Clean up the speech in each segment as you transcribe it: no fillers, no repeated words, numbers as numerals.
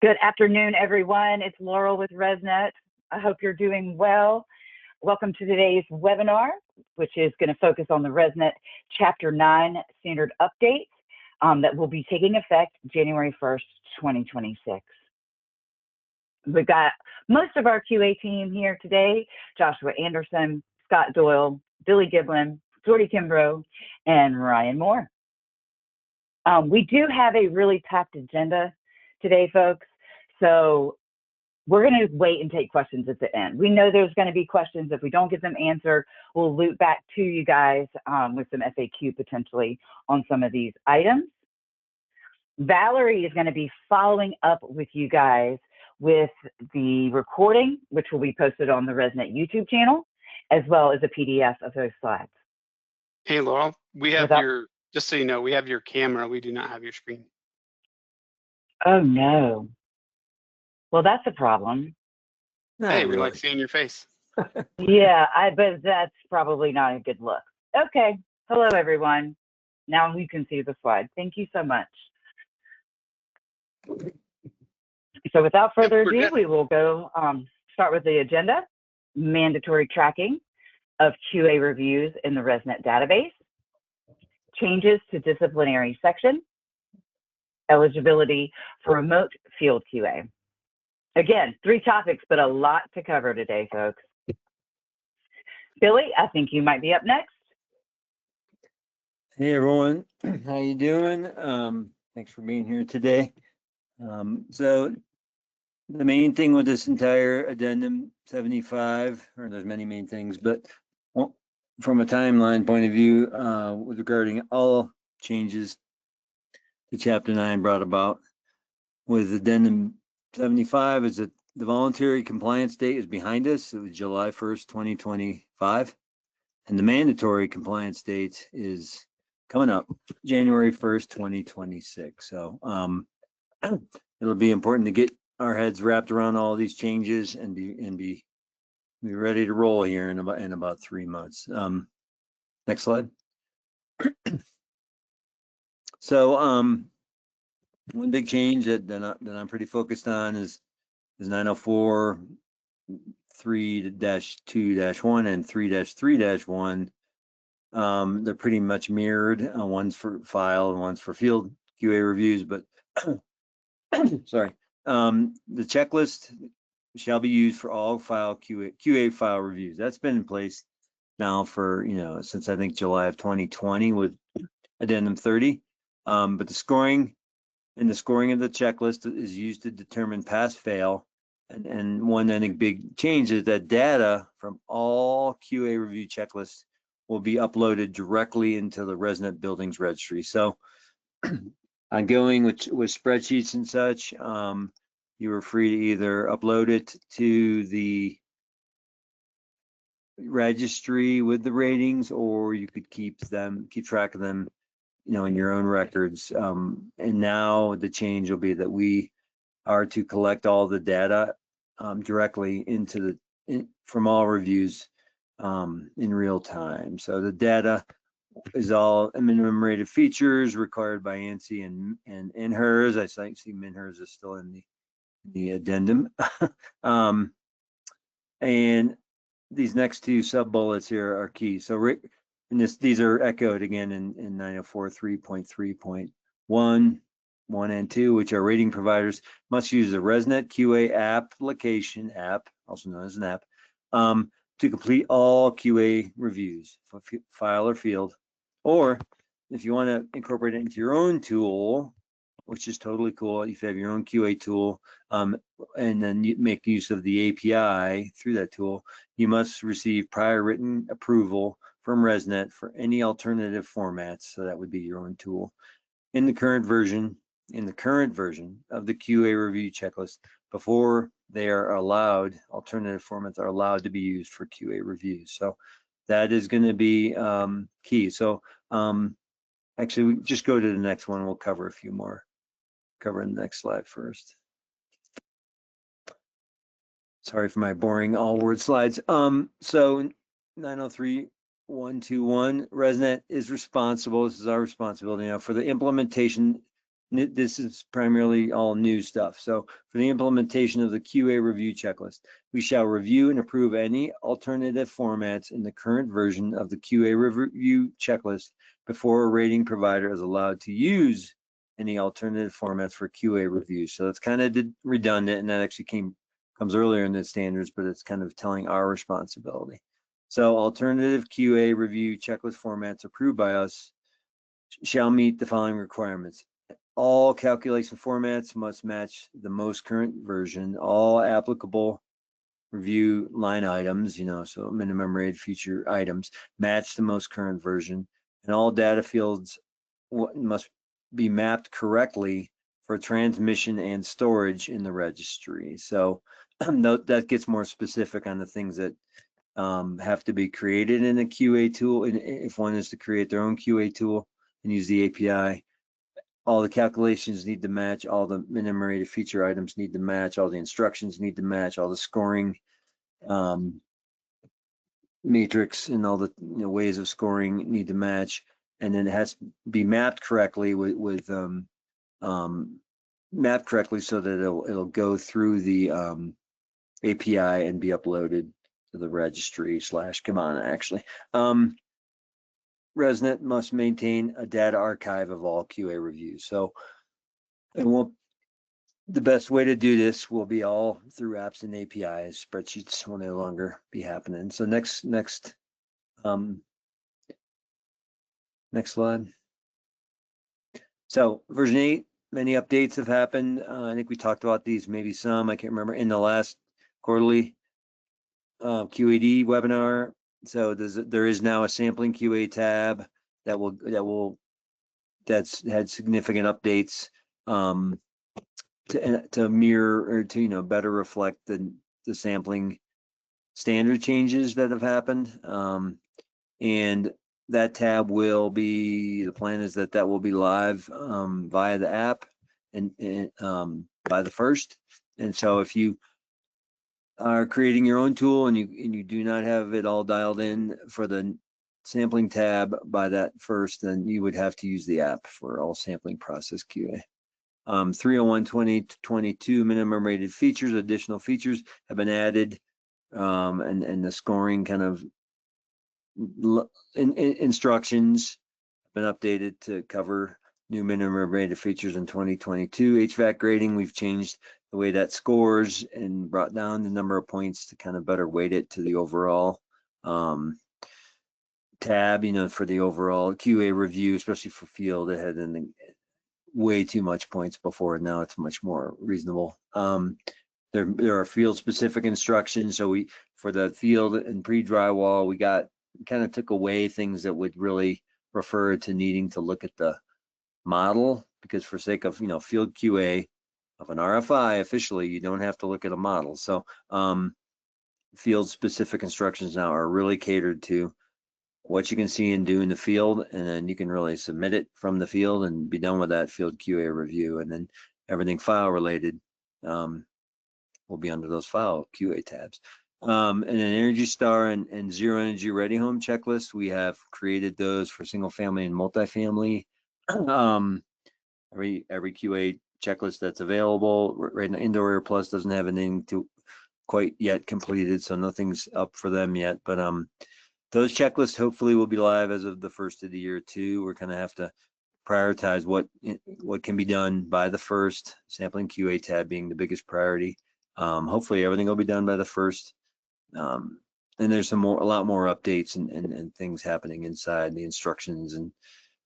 Good afternoon, everyone. It's Laurel with RESNET. I hope you're doing well. Welcome to today's webinar, which is going to focus on the RESNET Chapter 9 Standard Update that will be taking effect January 1st, 2026. We've got most of our QA team here today: Joshua Anderson, Scott Doyle, Billy Giblin, Jordy Kimbrough, and Ryan Moore. We do have a really packed agenda today, folks. So we're going to wait and take questions at the end. We know there's going to be questions. If we don't get them answered, we'll loop back to you guys with some FAQ potentially on some of these items. Valerie is going to be following up with you guys with the recording, which will be posted on the RESNET YouTube channel, as well as a PDF of those slides. Hey, Laurel, we have just so you know, we have your camera. We do not have your screen. Oh, no. Well, that's a problem. Hey, we like seeing your face. Yeah, but that's probably not a good look. Okay. Hello, everyone. Now we can see the slide. Thank you so much. So without further ado, we will go start with the agenda. Mandatory tracking of QA reviews in the RESNET database. Changes to disciplinary section. Eligibility for remote field QA. Again, 3 topics, but a lot to cover today, folks. Billy, I think you might be up next. Hey, everyone. How you doing? Thanks for being here today. So the main thing with this entire addendum 75, or there's many main things, but from a timeline point of view, with regarding all changes to Chapter 9 brought about with addendum 75 is that the voluntary compliance date is behind us. It was July 1st, 2025. And the mandatory compliance date is coming up January 1st, 2026. So it'll be important to get our heads wrapped around all these changes and be ready to roll here in about 3 months. Next slide. So one big change that I'm pretty focused on is 904 3-2-1 and 3-3-1. They're pretty much mirrored. One's for file and one's for field QA reviews, but sorry. The checklist shall be used for all file QA file reviews. That's been in place now for, since I think July of 2020 with addendum 30. But the scoring of the checklist is used to determine pass fail. And one, I think, big change is that data from all QA review checklists will be uploaded directly into the RESNET Buildings Registry. So ongoing with spreadsheets and such, you were free to either upload it to the registry with the ratings, or you could keep track of them, in your own records. And now the change will be that we are to collect all the data directly from all reviews in real time. So the data is all minimum rated features required by ANSI and NHERS. I see MNHERS is still in the addendum. And these next 2 sub bullets here are key. So these are echoed again in 904 3.3.1, 1 and 2, which are rating providers must use the RESNET QA application app, also known as an app, to complete all QA reviews for file or field. Or if you want to incorporate it into your own tool, which is totally cool, if you have your own QA tool, and then you make use of the API through that tool, you must receive prior written approval from RESNET for any alternative formats. So that would be your own tool. In the current version of the QA review checklist, before they are allowed, alternative formats are allowed to be used for QA reviews. So that is going to be key. So actually, we just go to the next one. We'll cover a few more. Cover in the next slide first. Sorry for my boring all word slides. So 903.121, RESNET is responsible. This is our responsibility now for the implementation This is primarily all new stuff. So for the implementation of the QA review checklist, we shall review and approve any alternative formats in the current version of the QA review checklist before a rating provider is allowed to use any alternative formats for QA review. So that's kind of redundant, and that actually comes earlier in the standards, but it's kind of telling our responsibility. So alternative QA review checklist formats approved by us shall meet the following requirements. All calculation formats must match the most current version. All applicable review line items, so minimum rated feature items, match the most current version. And all data fields must be mapped correctly for transmission and storage in the registry. So that gets more specific on the things that have to be created in a QA tool. And if one is to create their own QA tool and use the API, all the calculations need to match, all the minimum rated feature items need to match, all the instructions need to match, all the scoring matrix and all the ways of scoring need to match, and then it has to be mapped correctly with mapped correctly so that it'll go through the API and be uploaded to the registry / Kibana actually. RESNET must maintain a data archive of all QA reviews. So the best way to do this will be all through apps and APIs. Spreadsheets will no longer be happening. So next slide. So version 8, many updates have happened. I think we talked about these, maybe some, I can't remember, in the last quarterly QAD webinar. So there is now a sampling QA tab that's had significant updates to mirror or to better reflect the sampling standard changes that have happened. And that tab will be, the plan is that will be live via the app and by the 1st. And so if you are creating your own tool and you do not have it all dialed in for the sampling tab by that 1st, then you would have to use the app for all sampling process QA. 301.20.22 minimum rated features, additional features have been added, and the scoring kind of instructions have been updated to cover new minimum rated features in 2022. HVAC grading, we've changed the way that scores and brought down the number of points to kind of better weight it to the overall tab, for the overall QA review, especially for field. It had way too much points before, and now it's much more reasonable. There are field specific instructions. So for the field and pre-drywall, we kind of took away things that would really refer to needing to look at the model, because for sake of field QA of an RFI officially, you don't have to look at a model. So field specific instructions now are really catered to what you can see and do in the field, and then you can really submit it from the field and be done with that field QA review. And then everything file related will be under those file QA tabs. And then Energy Star and Zero Energy Ready Home checklist, we have created those for single family and multifamily. Every QA checklist that's available right now. Indoor Air Plus doesn't have anything to quite yet completed, so nothing's up for them yet. But those checklists hopefully will be live as of the 1st of the year too. We're gonna have to prioritize what can be done by the 1st, sampling QA tab being the biggest priority. Hopefully everything will be done by the 1st. And there's a lot more updates and things happening inside the instructions and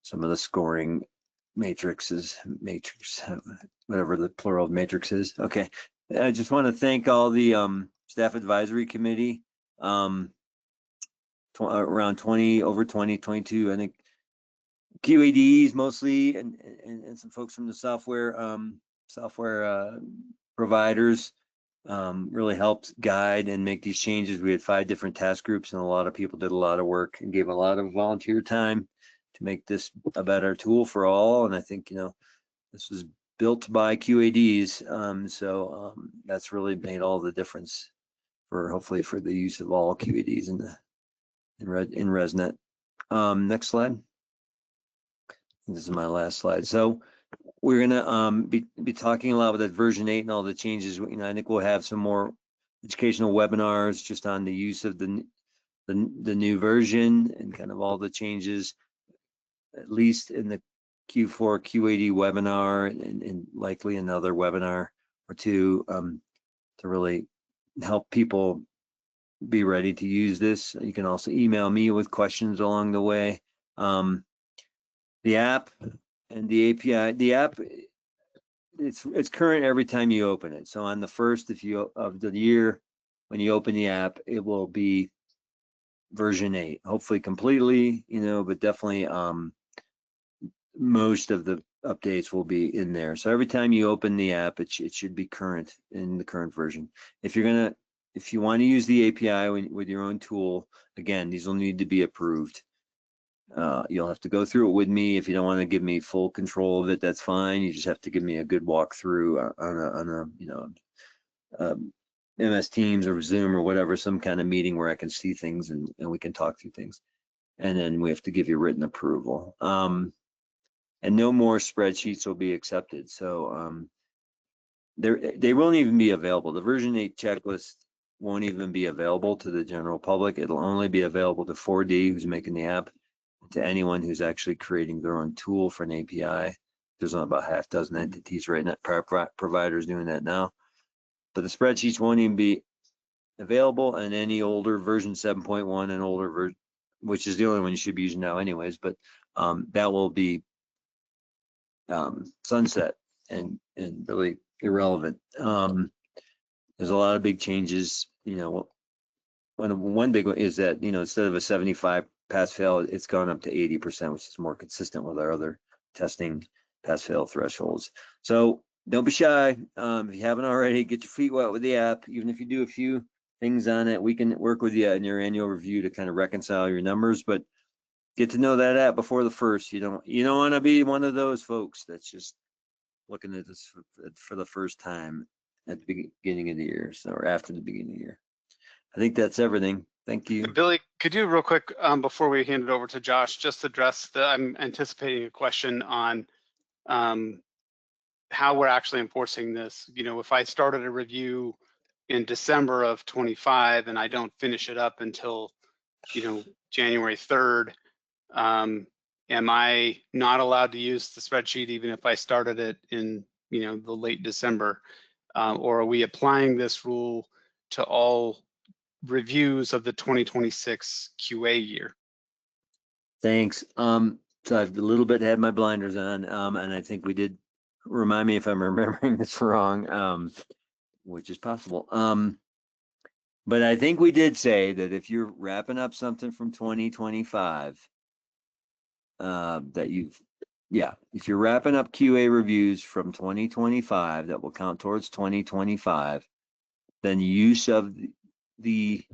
some of the scoring matrix, whatever the plural of matrix is. Okay, I just want to thank all the staff advisory committee, around 22, I think QADs mostly, and some folks from the software providers really helped guide and make these changes. We had 5 different task groups, and a lot of people did a lot of work and gave a lot of volunteer time to make this a better tool for all. And I think, this was built by QADs. So that's really made all the difference hopefully for the use of all QADs in RESNET. Next slide. This is my last slide. So we're gonna be talking a lot about that version 8 and all the changes. I think we'll have some more educational webinars just on the use of the new version and kind of all the changes, at least in the Q4 QAD webinar and likely another webinar or two to really help people be ready to use this. You can also email me with questions along the way. The app and the API, the app, it's current every time you open it. So on the first of the year, when you open the app, it will be version 8, hopefully completely, but definitely most of the updates will be in there. So every time you open the app, it should be current in the current version. If you want to use the API with your own tool, again, these will need to be approved. You'll have to go through it with me. If you don't want to give me full control of it, that's fine. You just have to give me a good walkthrough on a MS Teams or Zoom or whatever, some kind of meeting where I can see things and we can talk through things. And then we have to give you written approval. And no more spreadsheets will be accepted. So they won't even be available. The version 8 checklist won't even be available to the general public. It'll only be available to 4D, who's making the app, to anyone who's actually creating their own tool for an API. There's about half dozen entities right now, providers doing that now. But the spreadsheets won't even be available, and any older version 7.1 and older version, which is the only one you should be using now anyways, but that will be sunset and really irrelevant. There's a lot of big changes. One big one is that instead of a 75 pass fail, it's gone up to 80%, which is more consistent with our other testing pass fail thresholds. So don't be shy. If you haven't already, get your feet wet with the app. Even if you do a few things on it, we can work with you in your annual review to kind of reconcile your numbers, but get to know that app before the first. You don't want to be one of those folks that's just looking at this for the first time at the beginning of the year, or after the beginning of the year. I think that's everything. Thank you. Billy, could you real quick, before we hand it over to Josh, just address I'm anticipating a question on how we're actually enforcing this. If I started a review in December of 25 and I don't finish it up until, January 3rd, am I not allowed to use the spreadsheet even if I started it in, the late December? Or are we applying this rule to all reviews of the 2026 QA year? Thanks. So I've a little bit had my blinders on, and I think we did, remind me if I'm remembering this wrong, which is possible. But I think we did say that if you're wrapping up something from 2025, if you're wrapping up QA reviews from 2025 that will count towards 2025, then use of the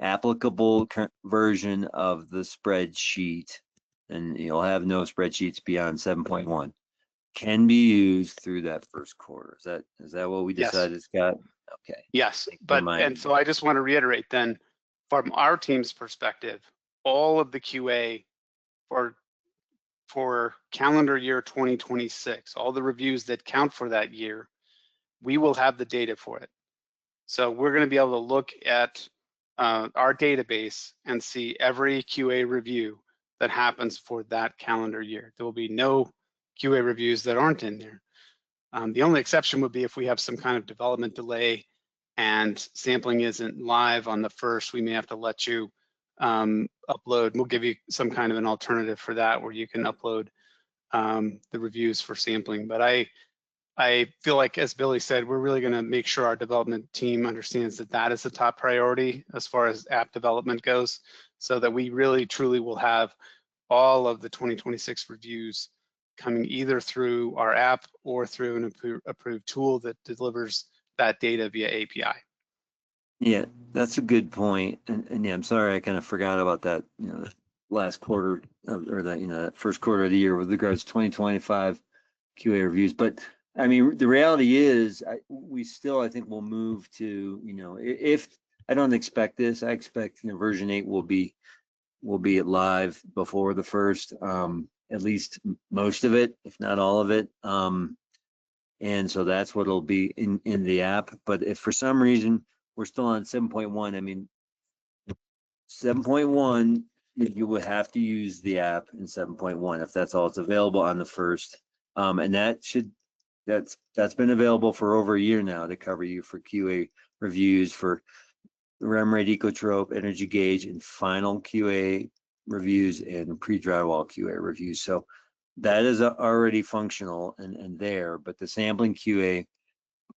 applicable version of the spreadsheet, and you'll have no spreadsheets beyond 7.1, can be used through that first quarter. Is that what we decided, yes. Scott? Okay. Yes, and so I just want to reiterate then, from our team's perspective, all of the QA for calendar year 2026, all the reviews that count for that year, we will have the data for it. So we're going to be able to look at our database and see every QA review that happens for that calendar year. There will be no QA reviews that aren't in there. The only exception would be if we have some kind of development delay and sampling isn't live on the first, we may have to let you upload. We'll give you some kind of an alternative for that where you can upload the reviews for sampling. But I feel like, as Billy said, we're really going to make sure our development team understands that that is the top priority as far as app development goes, so that we really truly will have all of the 2026 reviews coming either through our app or through an approved tool that delivers that data via API. Yeah, that's a good point. And yeah, I'm sorry, I kind of forgot about that, the last quarter or that, that first quarter of the year with regards to 2025 QA reviews. But I mean, the reality is we still, I think, will move to, if I don't expect this, I expect version 8 will be live before the first. at least most of it, if not all of it. And so that's what it'll be in the app. But if for some reason we're still on 7.1, I mean, 7.1, you would have to use the app in 7.1 if that's all it's available on the first. And that's been available for over a year now to cover you for QA reviews for rem rate ecotrope, energy gauge, and final QA reviews and pre-drywall QA reviews. So that is already functional and there, but the sampling QA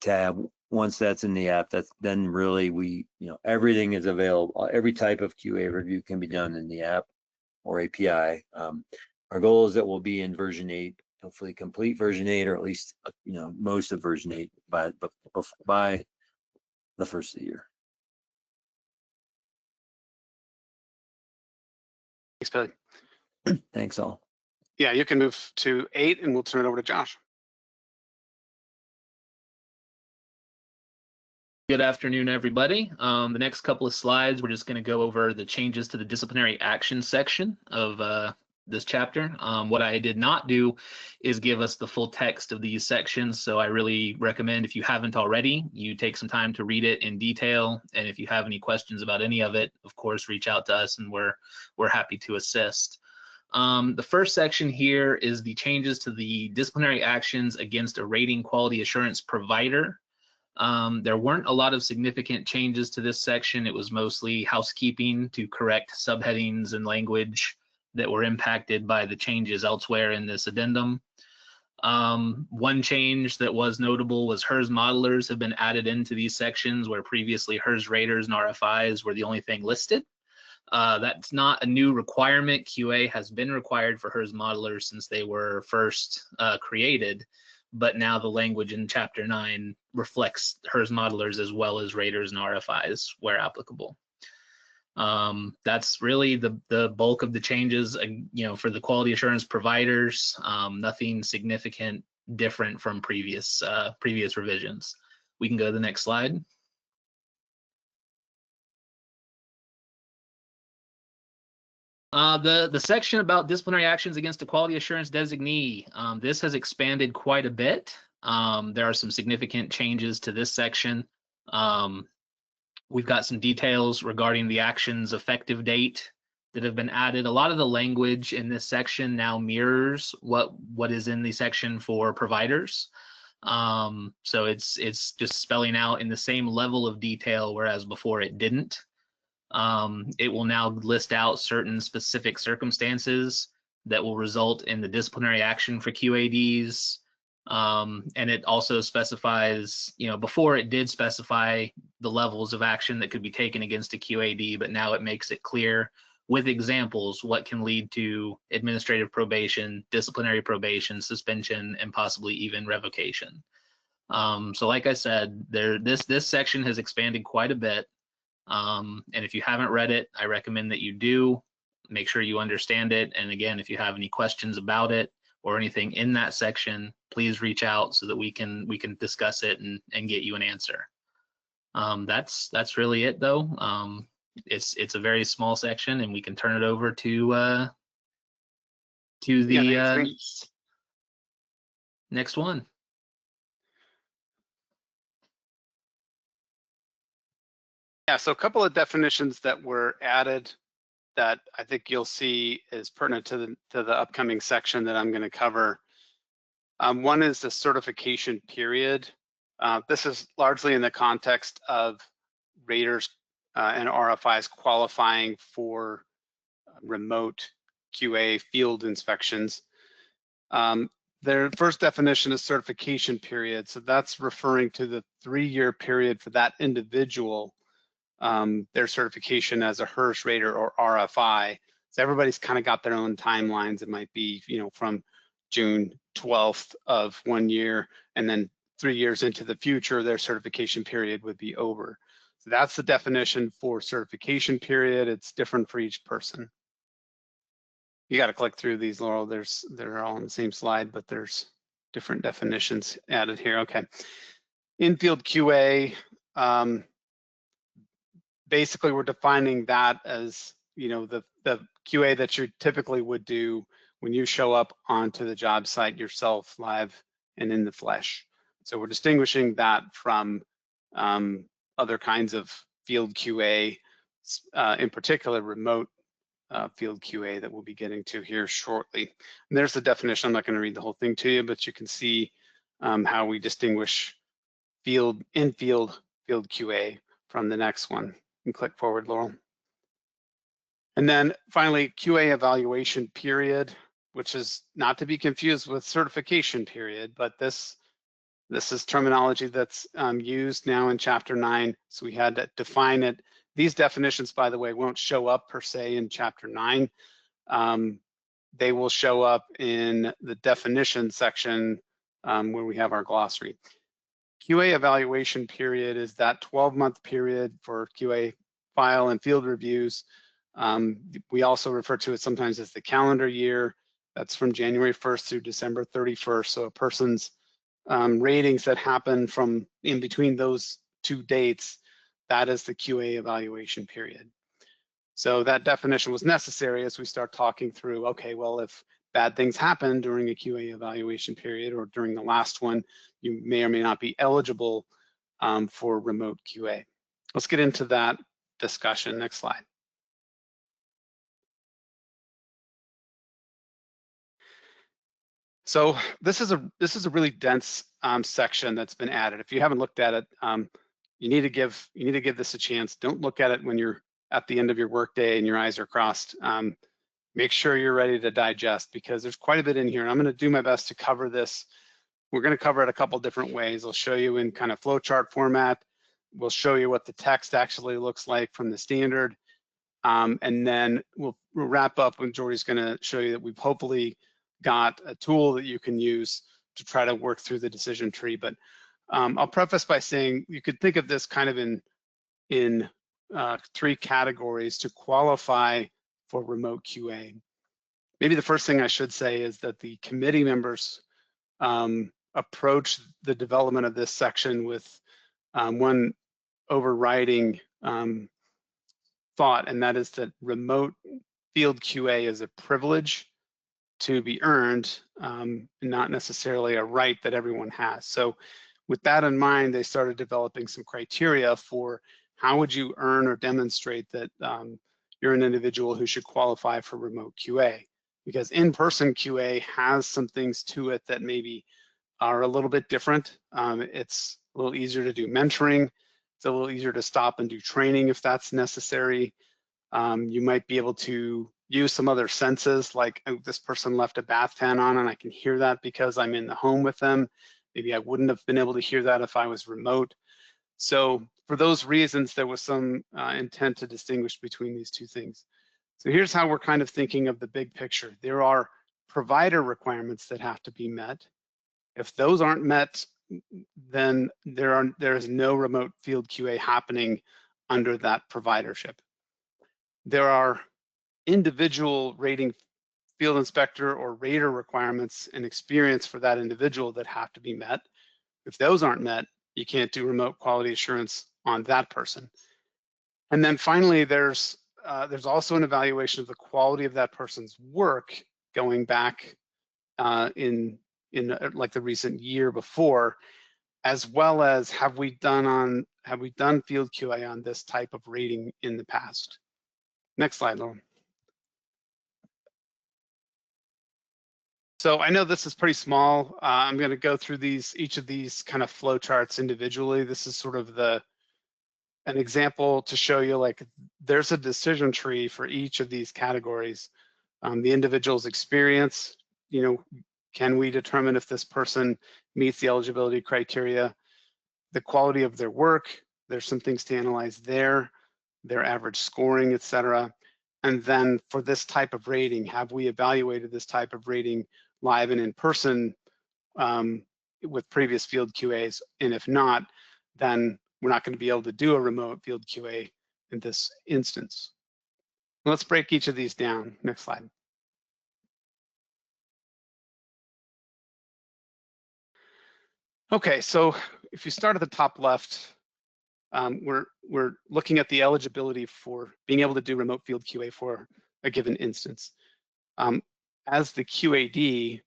tab, once that's in the app, that's then really everything is available. Every type of QA review can be done in the app or API. Our goal is that we'll be in version 8, hopefully complete version 8, or at least most of version 8 by the first of the year. Thanks, Billy. Thanks all. Yeah, you can move to 8 and we'll turn it over to Josh. Good afternoon, everybody. The next couple of slides, we're just going to go over the changes to the disciplinary action section of this chapter. What I did not do is give us the full text of these sections, so I really recommend, if you haven't already, you take some time to read it in detail, and if you have any questions about any of it, of course, reach out to us and we're happy to assist. The first section here is the changes to the disciplinary actions against a rating quality assurance provider. There weren't a lot of significant changes to this section. It was mostly housekeeping to correct subheadings and language that were impacted by the changes elsewhere in this addendum. One change that was notable was HERS modelers have been added into these sections where previously HERS raters and RFIs were the only thing listed. That's not a new requirement. QA has been required for HERS modelers since they were first created, but now the language in Chapter 9 reflects HERS modelers as well as raters and RFIs where applicable. That's really the bulk of the changes, for the quality assurance providers. Nothing significant different from previous revisions. We can go to the next slide. The section about disciplinary actions against a quality assurance designee, this has expanded quite a bit. There are some significant changes to this section. We've got some details regarding the action's effective date that have been added. A lot of the language in this section now mirrors what is in the section for providers. So it's just spelling out in the same level of detail, whereas before it didn't. It will now list out certain specific circumstances that will result in the disciplinary action for QADs. And it also specifies, before it did specify the levels of action that could be taken against a QAD, but now it makes it clear with examples what can lead to administrative probation, disciplinary probation, suspension, and possibly even revocation. So like I said, this section has expanded quite a bit. And if you haven't read it, I recommend that you do. Make sure you understand it. And again, if you have any questions about it or anything in that section, please reach out so that we can discuss it and get you an answer. That's really it though. It's a very small section, and we can turn it over to the next one. Yeah, so a couple of definitions that were added that I think you'll see is pertinent to the upcoming section that I'm going to cover. One is the certification period. This is largely in the context of raters and RFIs qualifying for remote QA field inspections. Their first definition is certification period. So that's referring to the 3-year period for that individual, their certification as a HERS rater or RFI. So everybody's kind of got their own timelines. It might be, from June 12th of 1 year, and then 3 years into the future, their certification period would be over. So that's the definition for certification period. It's different for each person. You got to click through these, Laurel. They're all on the same slide, but there's different definitions added here. Okay. Infield QA, basically we're defining that as, the QA that you typically would do when you show up onto the job site yourself, live and in the flesh. So we're distinguishing that from other kinds of field QA, in particular remote field QA that we'll be getting to here shortly. And there's the definition. I'm not going to read the whole thing to you, but you can see how we distinguish in-field field QA from the next one. And click forward, Laurel. And then finally, QA evaluation period, which is not to be confused with certification period, but this is terminology that's used now in Chapter 9, so we had to define it. These definitions, by the way, won't show up per se in Chapter 9. They will show up in the definition section where we have our glossary. QA evaluation period is that 12-month period for QA file and field reviews. We also refer to it sometimes as the calendar year. That's from January 1st through December 31st. So a person's ratings that happen from in between those two dates, that is the QA evaluation period. So that definition was necessary as we start talking through, okay, well, if bad things happen during a QA evaluation period or during the last one, you may or may not be eligible for remote QA. Let's get into that discussion. Next slide. So this is a really dense section that's been added. If you haven't looked at it, you need to give this a chance. Don't look at it when you're at the end of your workday and your eyes are crossed. Make sure you're ready to digest because there's quite a bit in here. And I'm going to do my best to cover this. We're going to cover it a couple different ways. I'll show you in kind of flowchart format. We'll show you what the text actually looks like from the standard. And then we'll wrap up when Jordy's going to show you that we've hopefully got a tool that you can use to try to work through the decision tree. But I'll preface by saying you could think of this kind of in three categories to qualify for remote QA. Maybe the first thing I should say is that the committee members approach the development of this section with one overriding thought, and that is that remote field QA is a privilege to be earned, not necessarily a right that everyone has. So with that in mind, they started developing some criteria for how would you earn or demonstrate that you're an individual who should qualify for remote QA, because in-person QA has some things to it that maybe are a little bit different. It's a little easier to do mentoring. It's a little easier to stop and do training if that's necessary. You might be able to use some other senses, like, oh, this person left a bath fan on and I can hear that because I'm in the home with them. Maybe I wouldn't have been able to hear that if I was remote. So for those reasons, there was some intent to distinguish between these two things. So here's how we're kind of thinking of the big picture. There are provider requirements that have to be met. If those aren't met, then there is no remote field QA happening under that providership. There are individual rating field inspector or rater requirements and experience for that individual that have to be met. If those aren't met, you can't do remote quality assurance on that person. And then finally, there's also an evaluation of the quality of that person's work going back in like the recent year before, as well as have we done field QA on this type of rating in the past. Next slide, Lauren. So I know this is pretty small. I'm going to go through each of these kind of flow charts individually. This is sort of an example to show you, like, there's a decision tree for each of these categories. The individual's experience, can we determine if this person meets the eligibility criteria? The quality of their work, there's some things to analyze there, their average scoring, et cetera. And then for this type of rating, have we evaluated this type of rating live and in person with previous field QAs? And if not, then we're not going to be able to do a remote field QA in this instance. Let's break each of these down. Next slide. Okay, so if you start at the top left, we're looking at the eligibility for being able to do remote field QA for a given instance. as the QAD,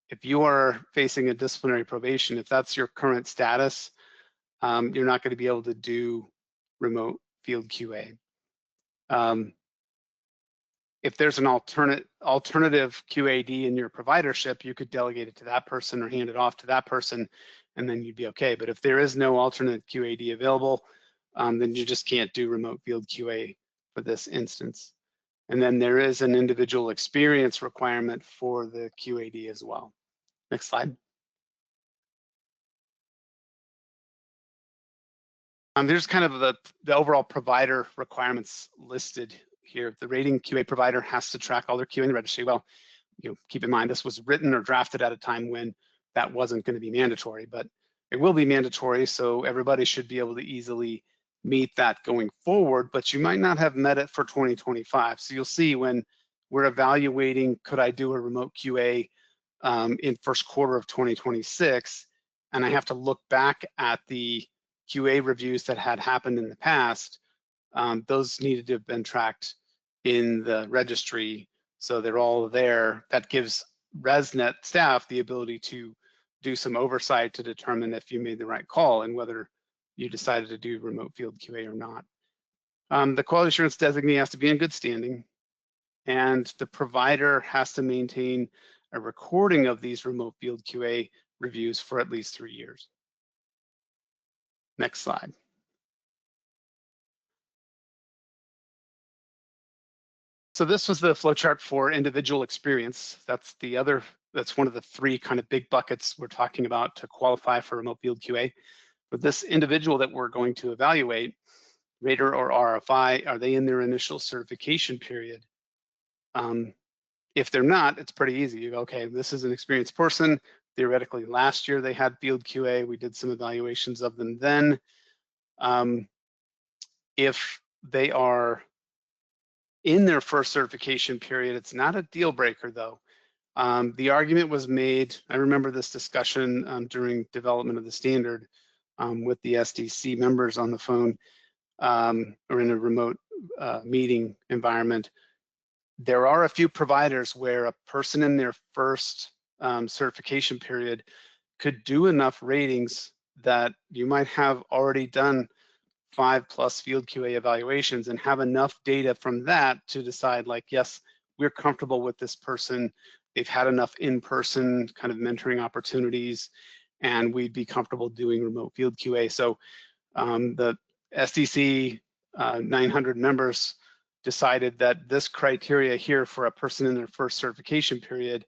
if you are facing a disciplinary probation, if that's your current status, you're not going to be able to do remote field QA. If there's an alternative QAD in your providership, you could delegate it to that person or hand it off to that person, and then you'd be okay. But if there is no alternate QAD available, then you just can't do remote field QA for this instance. And then there is an individual experience requirement for the QAD as well. Next slide. There's kind of the overall provider requirements listed here. The rating QA provider has to track all their QA in the registry. Well, keep in mind this was written or drafted at a time when that wasn't going to be mandatory, but it will be mandatory, so everybody should be able to easily meet that going forward, but you might not have met it for 2025. So you'll see when we're evaluating, could I do a remote QA in first quarter of 2026, and I have to look back at the QA reviews that had happened in the past, those needed to have been tracked in the registry, so they're all there. That gives RESNET staff the ability to do some oversight to determine if you made the right call and whether you decided to do remote field QA or not. The quality assurance designee has to be in good standing, and the provider has to maintain a recording of these remote field QA reviews for at least 3 years. Next slide. So this was the flowchart for individual experience. That's one of the 3 kind of big buckets we're talking about to qualify for remote field QA. For this individual that we're going to evaluate, rater or RFI, are they in their initial certification period? If they're not, it's pretty easy. You go, okay, this is an experienced person. Theoretically, last year they had field QA. We did some evaluations of them then. If they are in their first certification period, it's not a deal breaker though. The argument was made, I remember this discussion during development of the standard with the SDC members on the phone or in a remote meeting environment. There are a few providers where a person in their first certification period could do enough ratings that you might have already done 5+ field QA evaluations and have enough data from that to decide like, yes, we're comfortable with this person. They've had enough in-person kind of mentoring opportunities, and we'd be comfortable doing remote field QA. So the SDC 900 members decided that this criteria here for a person in their first certification period,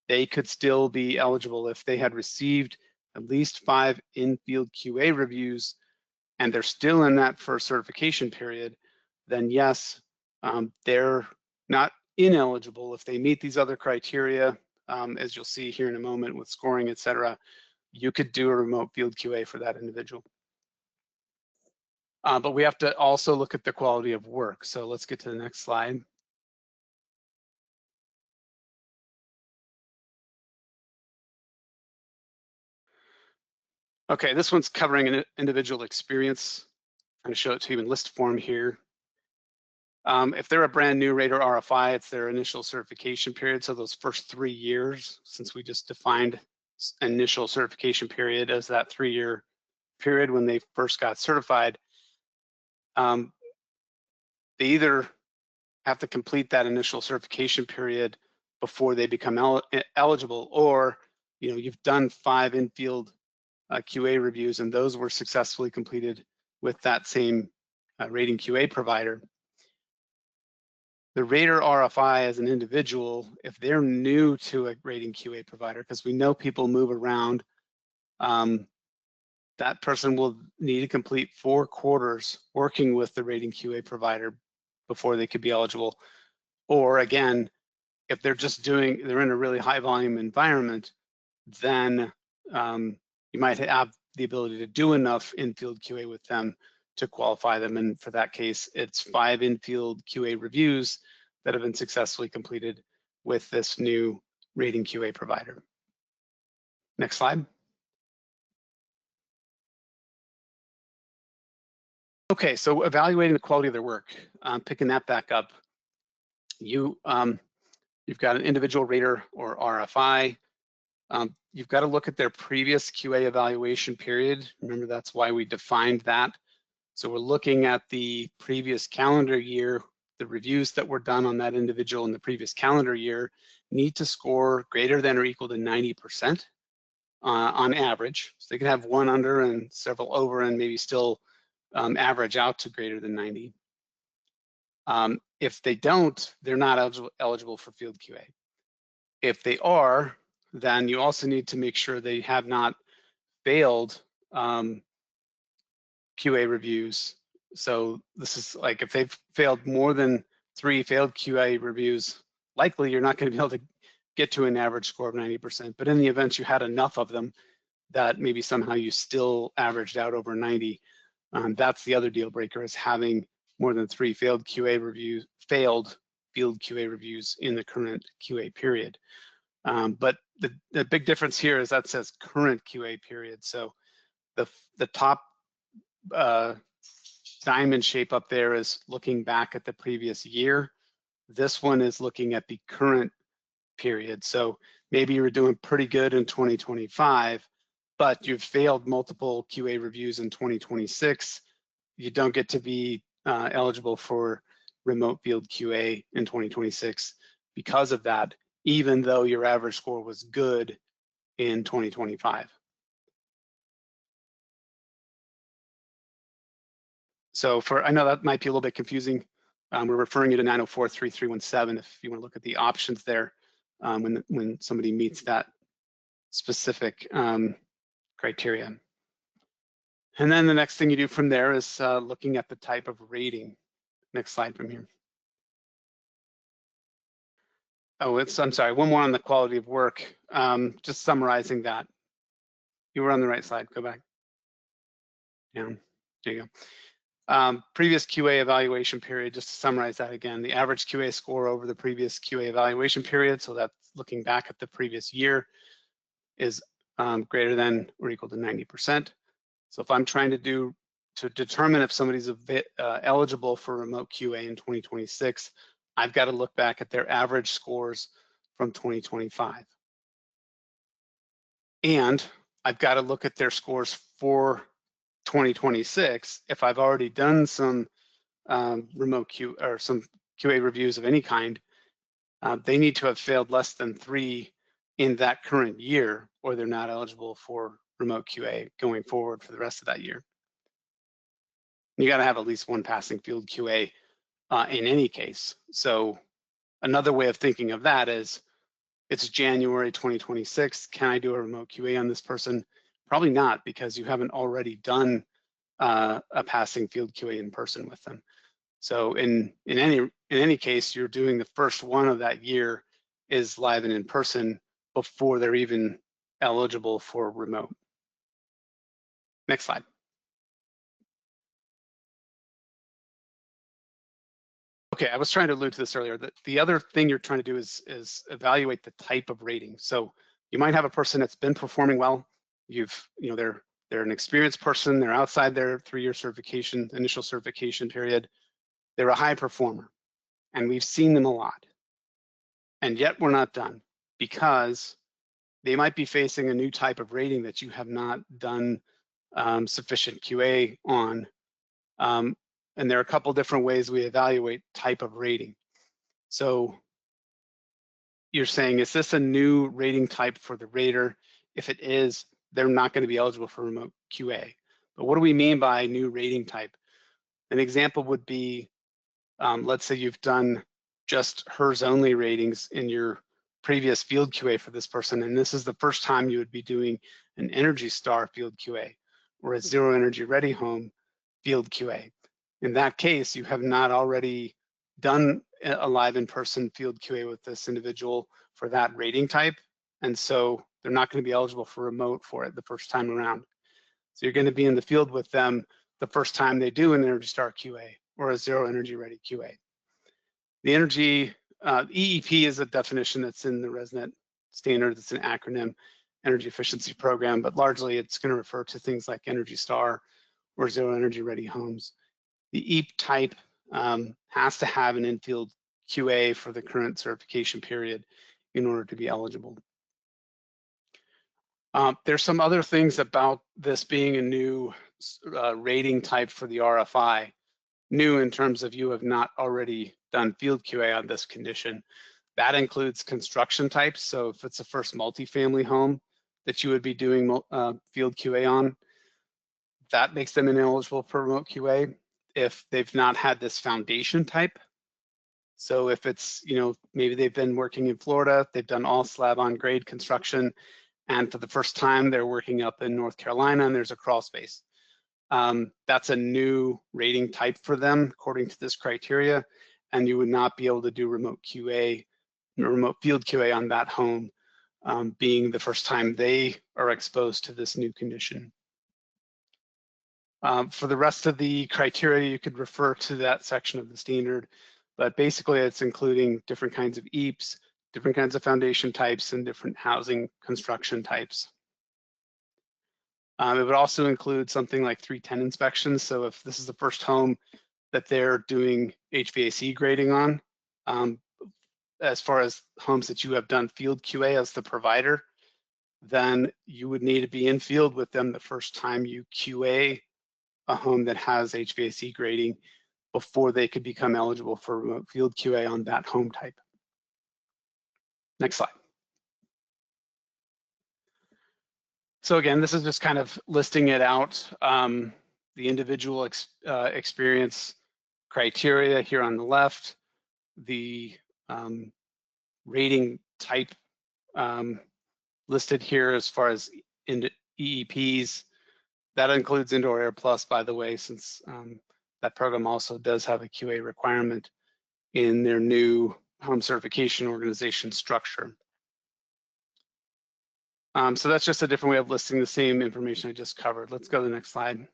they could still be eligible if they had received at least 5 in-field QA reviews and they're still in that first certification period, then yes, they're not ineligible. If they meet these other criteria, as you'll see here in a moment with scoring, et cetera, you could do a remote field QA for that individual. But we have to also look at the quality of work. So let's get to the next slide. Okay, this one's covering an individual experience. I'm gonna show it to you in list form here. If they're a brand new rater RFI, it's their initial certification period. So those first 3 years, since we just defined initial certification period as that 3-year period when they first got certified, they either have to complete that initial certification period before they become eligible, or you've done 5 in-field QA reviews and those were successfully completed with that same rating QA provider. The rater RFI as an individual, if they're new to a rating QA provider, because we know people move around, that person will need to complete 4 quarters working with the rating QA provider before they could be eligible. Or again, if they're they're in a really high volume environment, then you might have the ability to do enough in-field QA with them to qualify them. And for that case, it's 5 in-field QA reviews that have been successfully completed with this new rating QA provider. Next slide. Okay, so evaluating the quality of their work, picking that back up. You've got an individual rater or RFI. You've got to look at their previous QA evaluation period. Remember, that's why we defined that. So we're looking at the previous calendar year. The reviews that were done on that individual in the previous calendar year need to score greater than or equal to 90% on average. So they can have one under and several over and maybe still average out to greater than 90. If they don't, they're not eligible for field QA. If they are, then you also need to make sure they have not failed QA reviews. So this is like if they've failed more than 3 failed QA reviews, likely you're not going to be able to get to an average score of 90%. But in the event you had enough of them that maybe somehow you still averaged out over 90, that's the other deal breaker, is having more than 3 failed field QA reviews in the current QA period. But the big difference here is that says current QA period. So the top diamond shape up there is looking back at the previous year. This one is looking at the current period. So maybe you were doing pretty good in 2025, but you've failed multiple QA reviews in 2026. You don't get to be eligible for remote field QA in 2026 because of that, even though your average score was good in 2025. So I know that might be a little bit confusing. We're referring you to 904-3317 if you want to look at the options there when somebody meets that specific criteria. And then the next thing you do from there is looking at the type of rating. Next slide from here. Oh, I'm sorry, one more on the quality of work. Just summarizing that. You were on the right slide, go back. Down, there you go. Previous QA evaluation period, just to summarize that again, the average QA score over the previous QA evaluation period, so that's looking back at the previous year, is greater than or equal to 90%. So if I'm trying to determine if somebody's eligible for remote QA in 2026, I've got to look back at their average scores from 2025. And I've got to look at their scores for 2026. If I've already done some remote QA or some QA reviews of any kind, they need to have failed less than 3 in that current year, or they're not eligible for remote QA going forward for the rest of that year. You got to have at least 1 passing field QA in any case. So another way of thinking of that is, it's January 2026. Can I do a remote QA on this person? Probably not, because you haven't already done a passing field QA in person with them. So in any case, you're doing the first one of that year is live and in person before they're even eligible for remote. Next slide. Okay, I was trying to allude to this earlier. The other thing you're trying to do is evaluate the type of rating. So you might have a person that's been performing well. They're an experienced person. They're outside their 3-year certification, initial certification period. They're a high performer, and we've seen them a lot. And yet we're not done, because they might be facing a new type of rating that you have not done sufficient QA on. And there are a couple different ways we evaluate type of rating. So you're saying, is this a new rating type for the rater? If it is, they're not going to be eligible for remote QA. But what do we mean by new rating type? An example would be, let's say you've done just HERS only ratings in your previous field QA for this person, and this is the first time you would be doing an Energy Star field QA or a Zero Energy Ready Home field QA. In that case, you have not already done a live in-person field QA with this individual for that rating type, and so they're not going to be eligible for remote for it the first time around. So you're going to be in the field with them the first time they do an Energy Star QA or a Zero Energy Ready QA. The EEP is a definition that's in the RESNET standard. It's an acronym, Energy Efficiency Program, but largely it's going to refer to things like Energy Star or Zero Energy Ready Homes. The EEP type has to have an in-field QA for the current certification period in order to be eligible. There's some other things about this being a new rating type for the RFI, new in terms of you have not already done field QA on this condition. That includes construction types. So if it's a first multifamily home that you would be doing field QA on, that makes them ineligible for remote QA if they've not had this foundation type. So if it's, maybe they've been working in Florida, they've done all slab on grade construction, and for the first time they're working up in North Carolina and there's a crawl space. That's a new rating type for them according to this criteria, and you would not be able to do remote QA, remote field QA on that home, being the first time they are exposed to this new condition. For the rest of the criteria, you could refer to that section of the standard, but basically it's including different kinds of EAPs, different kinds of foundation types, and different housing construction types. It would also include something like 310 inspections. So if this is the first home that they're doing HVAC grading on, as far as homes that you have done field QA as the provider, then you would need to be in field with them the first time you QA a home that has HVAC grading before they could become eligible for remote field QA on that home type. Next slide. So again, this is just kind of listing it out, the individual experience criteria here on the left, the rating type listed here as far as EEPs. That includes Indoor Air Plus, by the way, since that program also does have a QA requirement in their new home certification organization structure. So that's just a different way of listing the same information I just covered. Let's go to the next slide.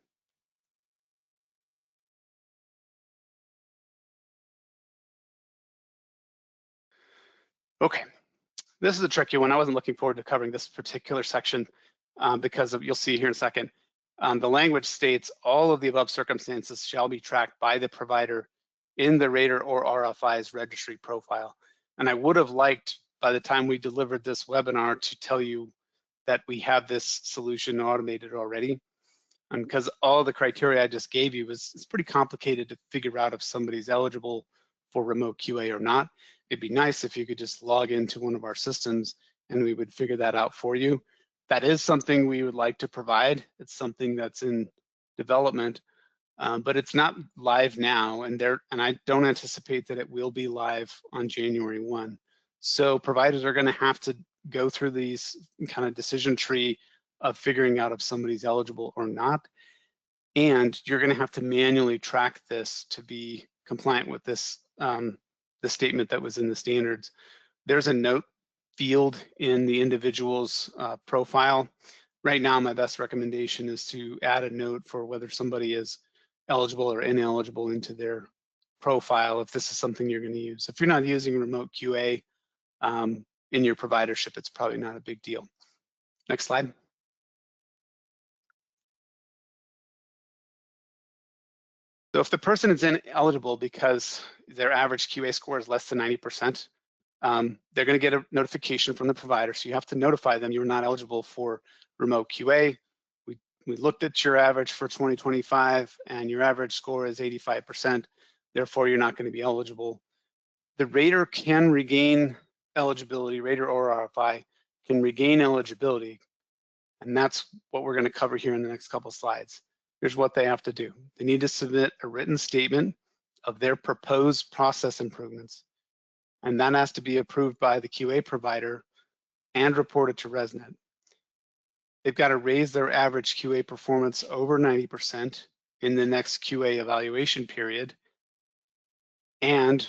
Okay, this is a tricky one. I wasn't looking forward to covering this particular section because you'll see here in a second. The language states all of the above circumstances shall be tracked by the provider in the rater or RFI's registry profile. And I would have liked, by the time we delivered this webinar, to tell you that we have this solution automated already. And because all the criteria I just gave you it's pretty complicated to figure out if somebody's eligible for remote QA or not. It'd be nice if you could just log into one of our systems and we would figure that out for you. That is something we would like to provide. It's something that's in development, but it's not live now, and I don't anticipate that it will be live on January 1. So providers are going to have to go through these kind of decision tree of figuring out if somebody's eligible or not, and you're going to have to manually track this to be compliant with this the statement that was in the standards. There's a note field in the individual's profile. Right now, my best recommendation is to add a note for whether somebody is eligible or ineligible into their profile if this is something you're going to use. If you're not using remote QA in your providership, it's probably not a big deal. Next slide. So if the person is ineligible because their average QA score is less than 90%, they're going to get a notification from the provider. So you have to notify them you're not eligible for remote QA. We looked at your average for 2025 and your average score is 85%. Therefore, you're not going to be eligible. The rater can regain eligibility, rater or RFI can regain eligibility. And that's what we're going to cover here in the next couple of slides. Here's what they have to do. They need to submit a written statement of their proposed process improvements. And that has to be approved by the QA provider and reported to RESNET. They've got to raise their average QA performance over 90% in the next QA evaluation period. And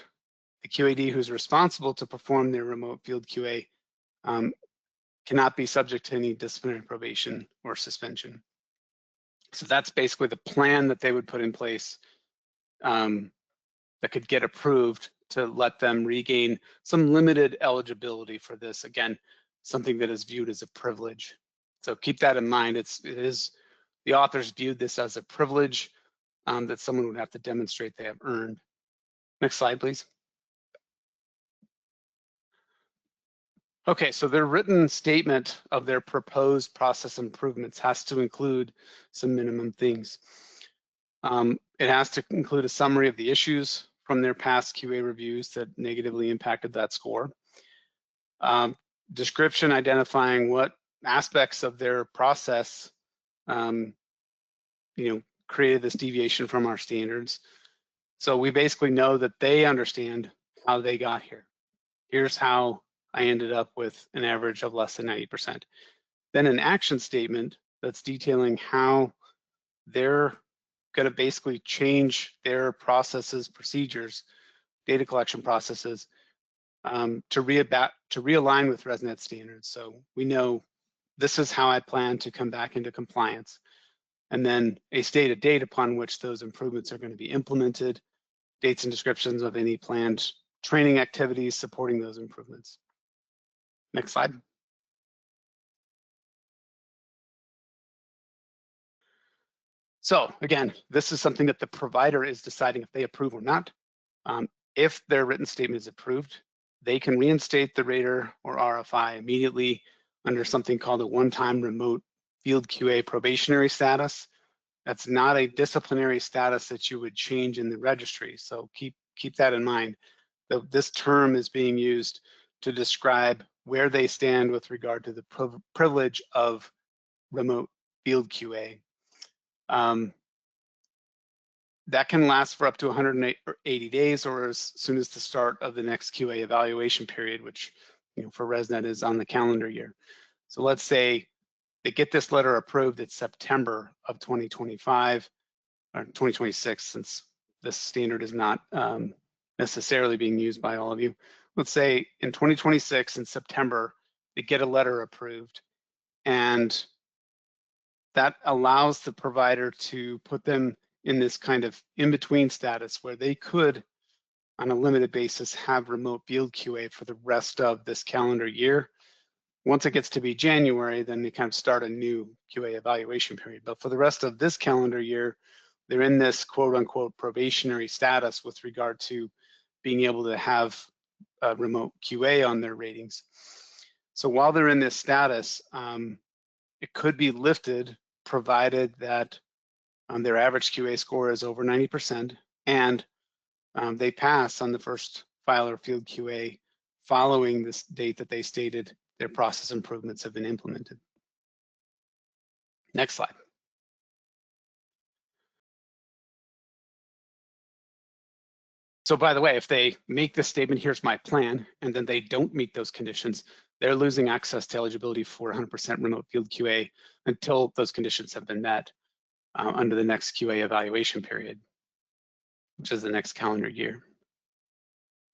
the QAD who's responsible to perform their remote field QA cannot be subject to any disciplinary probation or suspension. So that's basically the plan that they would put in place that could get approved to let them regain some limited eligibility for this. Again, something that is viewed as a privilege. So keep that in mind. The authors viewed this as a privilege that someone would have to demonstrate they have earned. Next slide, please. Okay, so their written statement of their proposed process improvements has to include some minimum things. It has to include a summary of the issues from their past QA reviews that negatively impacted that score. Description identifying what aspects of their process created this deviation from our standards. So we basically know that they understand how they got here. Here's how I ended up with an average of less than 90%. Then an action statement that's detailing how they're going to basically change their processes, procedures, data collection processes to realign with RESNET standards. So we know this is how I plan to come back into compliance. And then a stated date upon which those improvements are going to be implemented, dates and descriptions of any planned training activities supporting those improvements. Next slide. So again, this is something that the provider is deciding if they approve or not. If their written statement is approved, they can reinstate the rater or RFI immediately under something called a one-time remote field QA probationary status. That's not a disciplinary status that you would change in the registry. So keep that in mind. This term is being used to describe where they stand with regard to the privilege of remote field QA. That can last for up to 180 days or as soon as the start of the next QA evaluation period, which for RESNET is on the calendar year. So let's say they get this letter approved in September of 2025 or 2026, since this standard is not necessarily being used by all of you. Let's say in 2026 in September, they get a letter approved, and that allows the provider to put them in this kind of in-between status where they could, on a limited basis, have remote field QA for the rest of this calendar year. Once it gets to be January, then they kind of start a new QA evaluation period. But for the rest of this calendar year, they're in this quote unquote probationary status with regard to being able to have remote QA on their ratings. So while they're in this status, it could be lifted provided that their average QA score is over 90% and they pass on the first file or field QA following this date that they stated their process improvements have been implemented. Next slide. So by the way, if they make this statement, here's my plan, and then they don't meet those conditions, they're losing access to eligibility for 100% remote field QA until those conditions have been met under the next QA evaluation period, which is the next calendar year.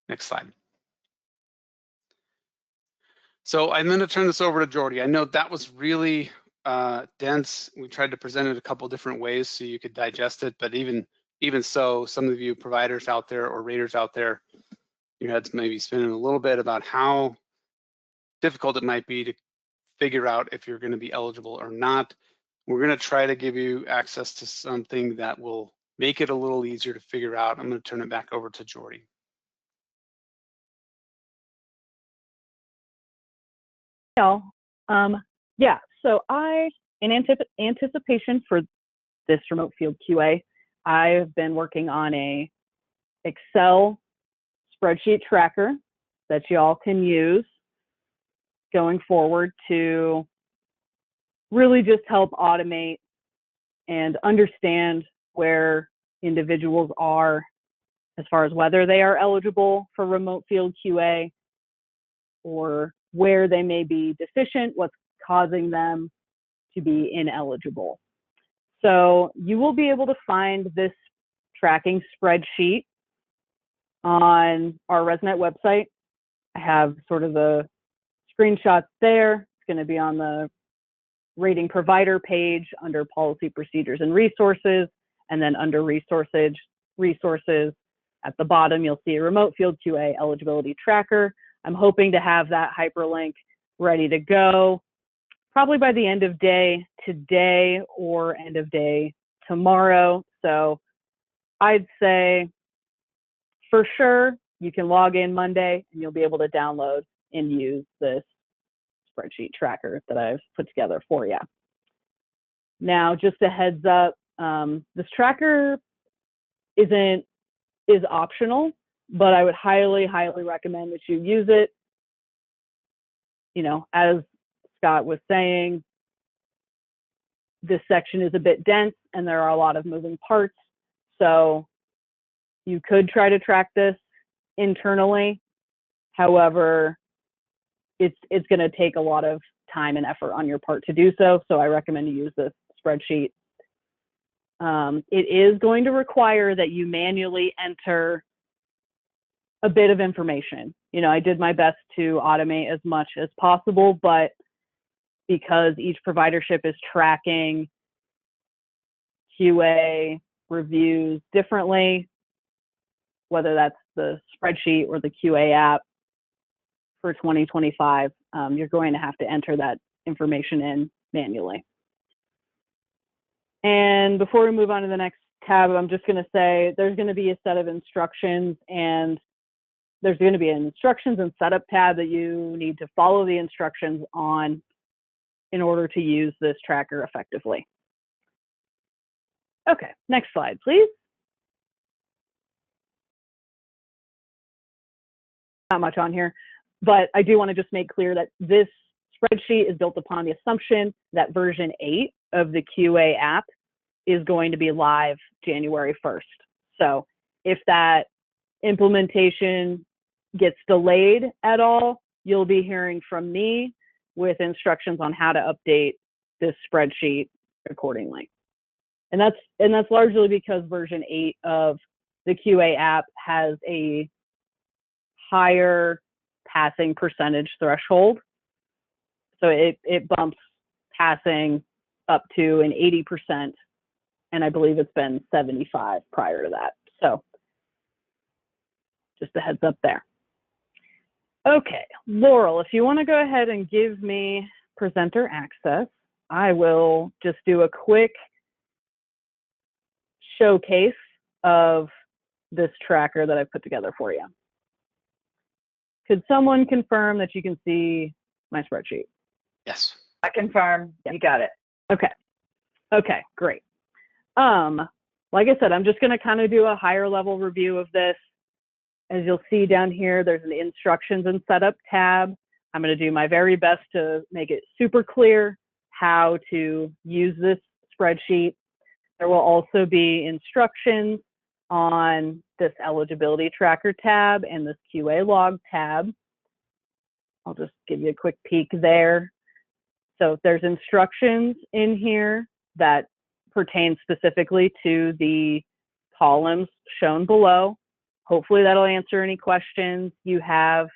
Next slide. So I'm going to turn this over to Jordy. I know that was really dense. We tried to present it a couple different ways so you could digest it, but even so, some of you providers out there or raters out there, your head's maybe spinning a little bit about how difficult it might be to figure out if you're going to be eligible or not. We're going to try to give you access to something that will make it a little easier to figure out. I'm going to turn it back over to Jordy. Yeah, so in anticipation for this remote field QA, I've been working on a Excel spreadsheet tracker that y'all can use going forward to really just help automate and understand where individuals are as far as whether they are eligible for remote field QA or where they may be deficient, what's causing them to be ineligible. So you will be able to find this tracking spreadsheet on our RESNET website. I have sort of the screenshots there. It's going to be on the rating provider page under policy, procedures, and resources. And then under resources, at the bottom, you'll see a remote field QA eligibility tracker. I'm hoping to have that hyperlink ready to go probably by the end of day today or end of day tomorrow. So I'd say for sure you can log in Monday and you'll be able to download and use this spreadsheet tracker that I've put together for you. Now, just a heads up, this tracker is optional, but I would highly, highly recommend that you use it. You know, as Scott was saying, this section is a bit dense and there are a lot of moving parts. So you could try to track this internally. However, it's going to take a lot of time and effort on your part to do so. So I recommend you use this spreadsheet. It is going to require that you manually enter a bit of information. You know, I did my best to automate as much as possible, but because each providership is tracking QA reviews differently, whether that's the spreadsheet or the QA app for 2025, you're going to have to enter that information in manually. And before we move on to the next tab, I'm just going to say there's going to be a set of instructions, and there's going to be an instructions and setup tab that you need to follow the instructions on in order to use this tracker effectively. Okay, next slide, please. Not much on here, but I do want to just make clear that this spreadsheet is built upon the assumption that version 8 of the QA app is going to be live January 1st. So if that implementation gets delayed at all, you'll be hearing from me with instructions on how to update this spreadsheet accordingly. And that's largely because version 8 of the QA app has a higher passing percentage threshold. So it bumps passing up to an 80%, and I believe it's been 75 prior to that. So just a heads up there. Okay, Laurel, if you want to go ahead and give me presenter access, I will just do a quick showcase of this tracker that I put together for you. Could someone confirm that you can see my spreadsheet? Yes. I confirm. Yeah. You got it. Okay. Okay, great. Like I said, I'm just going to kind of do a higher level review of this. As you'll see down here, there's an instructions and setup tab. I'm going to do my very best to make it super clear how to use this spreadsheet. There will also be instructions on this eligibility tracker tab and this QA log tab. I'll just give you a quick peek there. So there's instructions in here that pertain specifically to the columns shown below. Hopefully that'll answer any questions you have.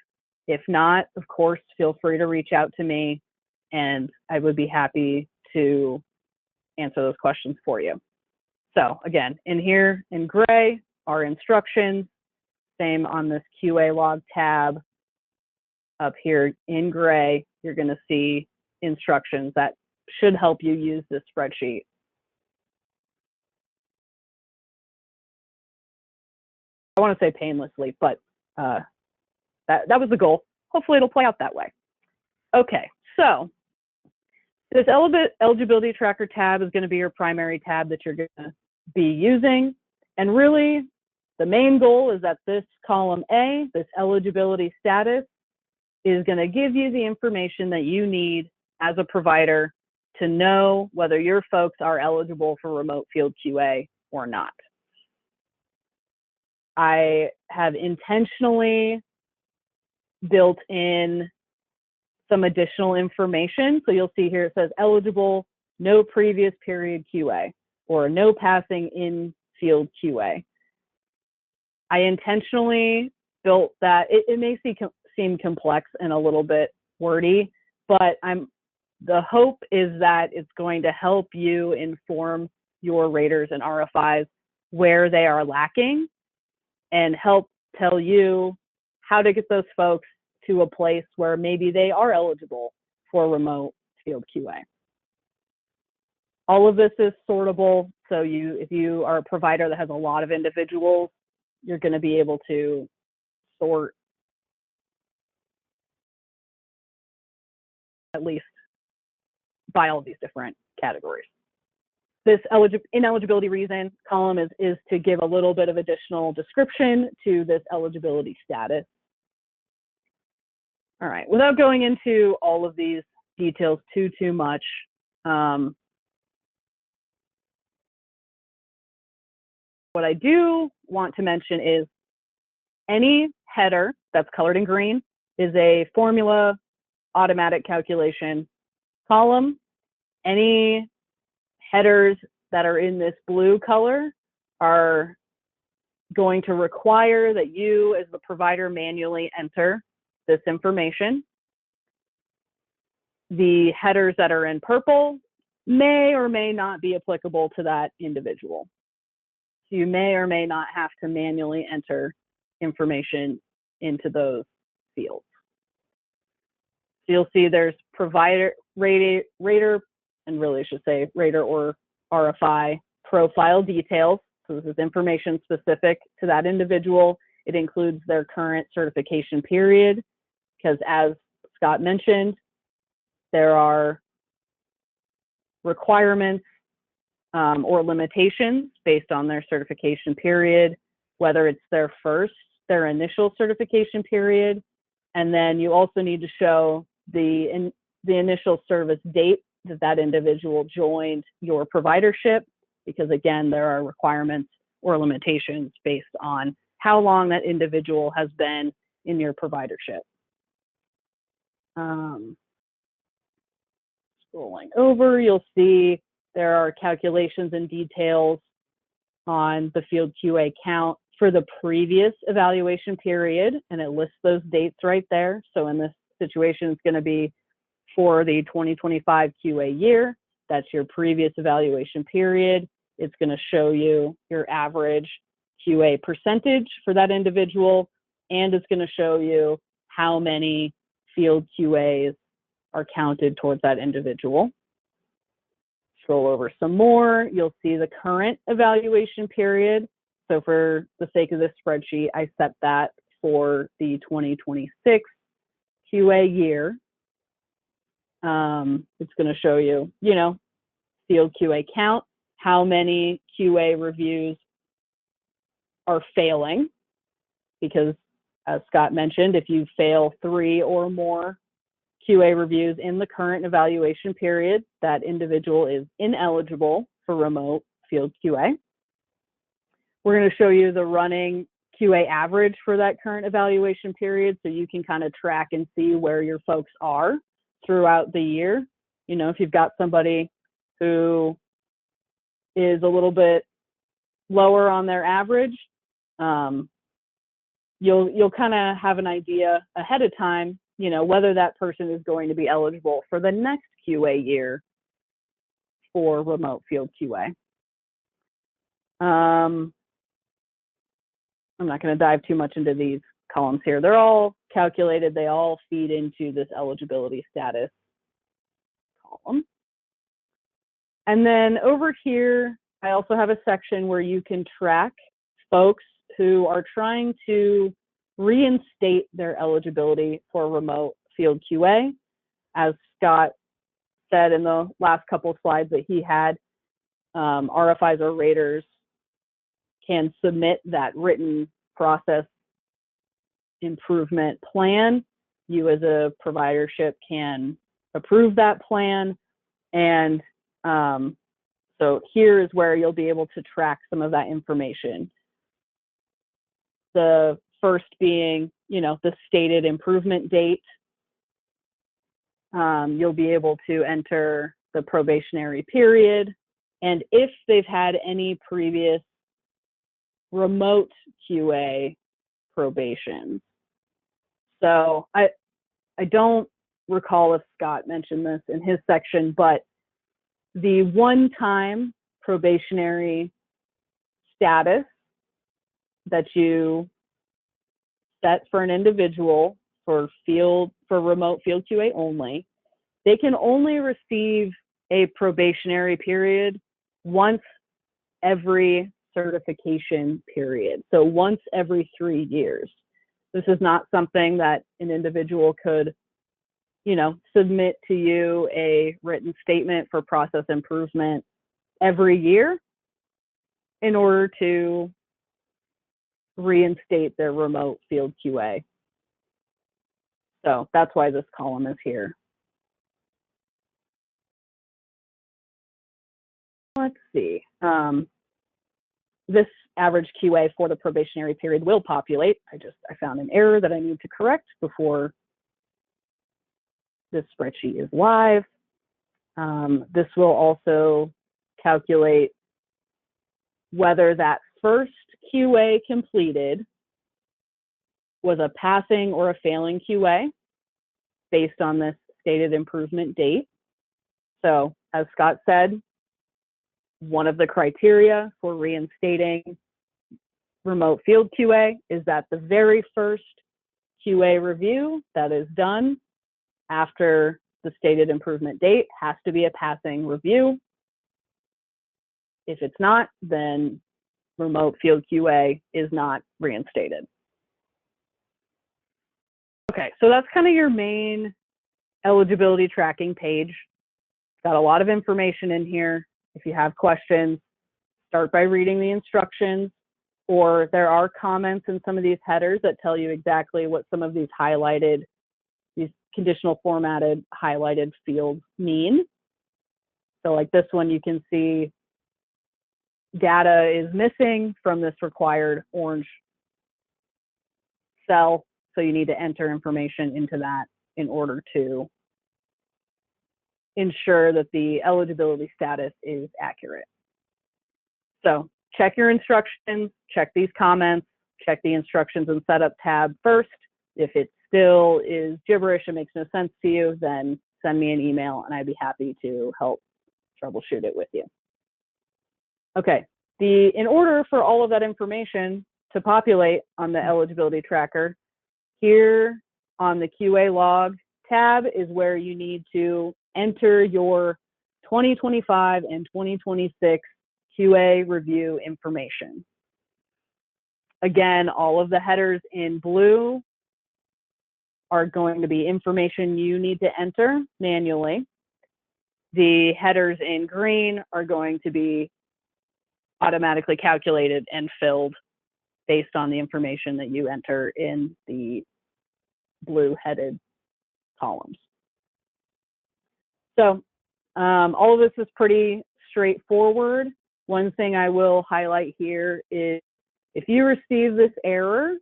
If not, of course, feel free to reach out to me and I would be happy to answer those questions for you. So again, in here in gray are instructions, same on this QA log tab. Up here in gray, you're going to see instructions that should help you use this spreadsheet. I want to say painlessly, but that was the goal. Hopefully it'll play out that way. Okay, so this eligibility tracker tab is going to be your primary tab that you're going to be using. And really, the main goal is that this column A, this eligibility status, is going to give you the information that you need as a provider to know whether your folks are eligible for remote field QA or not. I have intentionally built in some additional information. So you'll see here it says eligible, no previous period QA, or no passing in field QA. I intentionally built that. It may seem complex and a little bit wordy, but the hope is that it's going to help you inform your raters and RFIs where they are lacking and help tell you how to get those folks to a place where maybe they are eligible for remote field QA. All of this is sortable, so if you are a provider that has a lot of individuals, you're going to be able to sort at least by all of these different categories. This ineligibility reason column is to give a little bit of additional description to this eligibility status. All right, without going into all of these details too much, what I do want to mention is any header that's colored in green is a formula automatic calculation column. Any headers that are in this blue color are going to require that you as the provider manually enter this information. The headers that are in purple may or may not be applicable to that individual. So you may or may not have to manually enter information into those fields. So you'll see there's provider, rater, and really I should say rater or RFI profile details. So this is information specific to that individual. It includes their current certification period, because as Scott mentioned, there are requirements or limitations based on their certification period, whether it's their initial certification period, and then you also need to show the initial service date that that individual joined your providership, because again, there are requirements or limitations based on how long that individual has been in your providership. Scrolling over, you'll see there are calculations and details on the field QA count for the previous evaluation period, and it lists those dates right there. So in this situation, it's going to be for the 2025 QA year. That's your previous evaluation period. It's going to show you your average QA percentage for that individual, and it's going to show you how many field QAs are counted towards that individual. Scroll over some more, you'll see the current evaluation period. So for the sake of this spreadsheet, I set that for the 2026 QA year. It's going to show you, field QA count, how many QA reviews are failing, because as Scott mentioned, if you fail 3 or more QA reviews in the current evaluation period, that individual is ineligible for remote field QA. We're going to show you the running QA average for that current evaluation period, so you can kind of track and see where your folks are throughout the year. If you've got somebody who is a little bit lower on their average, you'll kind of have an idea ahead of time, whether that person is going to be eligible for the next QA year for remote field QA. I'm not going to dive too much into these columns here. They're all calculated. They all feed into this eligibility status column. And then over here, I also have a section where you can track folks who are trying to reinstate their eligibility for remote field QA. As Scott said in the last couple of slides that he had, RFIs or raters can submit that written process improvement plan. You as a providership can approve that plan. And so here is where you'll be able to track some of that information. The first being, the stated improvement date. You'll be able to enter the probationary period. And if they've had any previous remote QA probation. So I don't recall if Scott mentioned this in his section, but the one-time probationary status that you set for an individual for remote field QA only, they can only receive a probationary period once every certification period. So once every 3 years. This is not something that an individual could submit to you a written statement for process improvement every year in order to reinstate their remote field QA. So that's why this column is here. Let's see. This average QA for the probationary period will populate. I found an error that I need to correct before this spreadsheet is live. This will also calculate whether that first QA completed was a passing or a failing QA based on this stated improvement date. So as Scott said, one of the criteria for reinstating remote field QA is that the very first QA review that is done after the stated improvement date has to be a passing review. If it's not, then remote field QA is not reinstated. Okay, so that's kind of your main eligibility tracking page. Got a lot of information in here. If you have questions, start by reading the instructions, or there are comments in some of these headers that tell you exactly what some of these highlighted, these conditional formatted highlighted fields mean. So like this one, you can see data is missing from this required orange cell. So you need to enter information into that in order to ensure that the eligibility status is accurate. So check your instructions, check these comments, check the instructions and setup tab first. If it still is gibberish and makes no sense to you, then send me an email and I'd be happy to help troubleshoot it with you. Okay, in order for all of that information to populate on the eligibility tracker, here on the QA log tab is where you need to enter your 2025 and 2026 QA review information. Again, all of the headers in blue are going to be information you need to enter manually. The headers in green are going to be automatically calculated and filled based on the information that you enter in the blue headed columns. So all of this is pretty straightforward. One thing I will highlight here is if you receive this error, it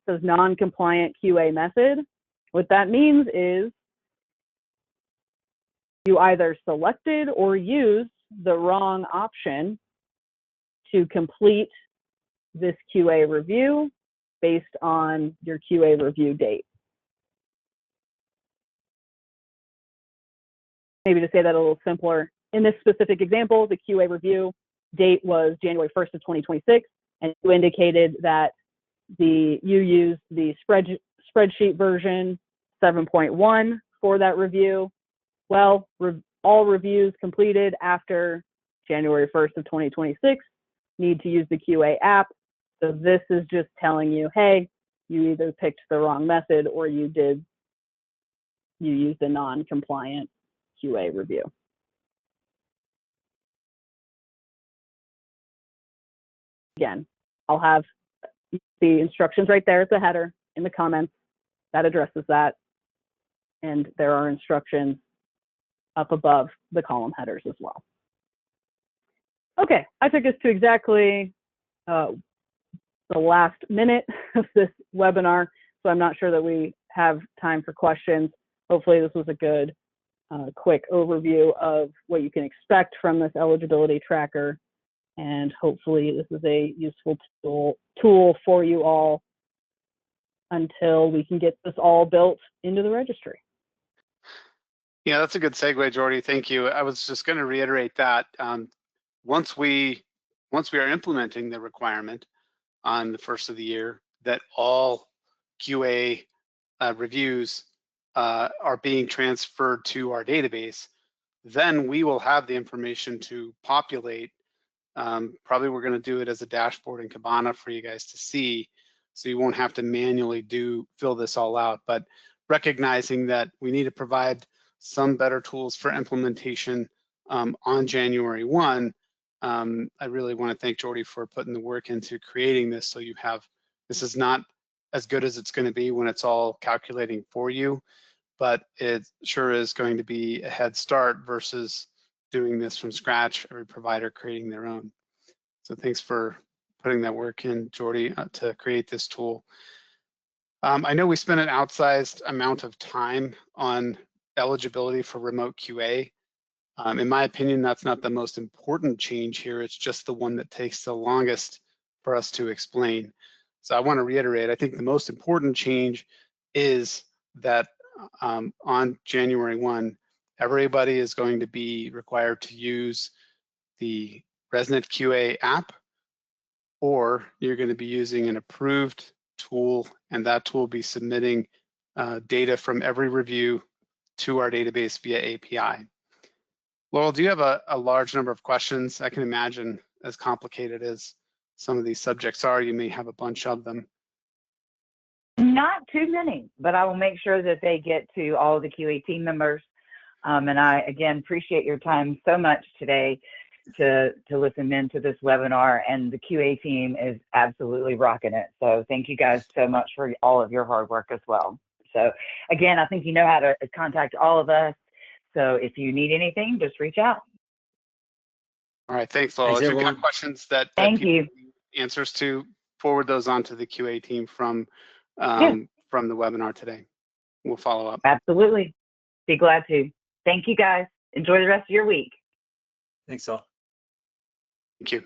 says non-compliant QA method, what that means is you either selected or used the wrong option to complete this QA review based on your QA review date. Maybe to say that a little simpler, in this specific example, the QA review date was January 1st of 2026, and you indicated that you used the spreadsheet version 7.1 for that review. Well, all reviews completed after January 1st of 2026 need to use the QA app. So this is just telling you, hey, you either picked the wrong method or you used a non-compliant QA review. Again, I'll have the instructions right there at the header in the comments that addresses that. And there are instructions up above the column headers as well. Okay, I took us to exactly the last minute of this webinar, so I'm not sure that we have time for questions. Hopefully this was a good quick overview of what you can expect from this eligibility tracker, and hopefully this is a useful tool for you all until we can get this all built into the registry. Yeah, that's a good segue, Jordy. Thank you. I was just going to reiterate that once we are implementing the requirement on the first of the year, that all QA reviews are being transferred to our database, then we will have the information to populate. Probably we're going to do it as a dashboard in Kibana for you guys to see, so you won't have to manually fill this all out. But recognizing that we need to provide some better tools for implementation on January 1. I really want to thank Jordy for putting the work into creating this, so you have, this is not as good as it's going to be when it's all calculating for you, but it sure is going to be a head start versus doing this from scratch, every provider creating their own. So thanks for putting that work in, Jordy, to create this tool. I know we spent an outsized amount of time on eligibility for remote QA. In my opinion, that's not the most important change here. It's just the one that takes the longest for us to explain. So I want to reiterate, I think the most important change is that on January 1, everybody is going to be required to use the RESNET QA app, or you're going to be using an approved tool, and that tool will be submitting data from every review to our database via API. Laurel, do you have a large number of questions? I can imagine, as complicated as some of these subjects are, you may have a bunch of them. Not too many, but I will make sure that they get to all the QA team members. And I, again, appreciate your time so much today to listen in to this webinar, and the QA team is absolutely rocking it. So thank you guys so much for all of your hard work as well. So again, I think you know how to contact all of us. So if you need anything, just reach out. All right, thanks, Laurel. Thanks, If you've got everyone. questions that Thank people you. need answers to, forward those on to the QA team from the webinar today. We'll follow up. Absolutely. Be glad to. Thank you guys. Enjoy the rest of your week. Thanks all. Thank you.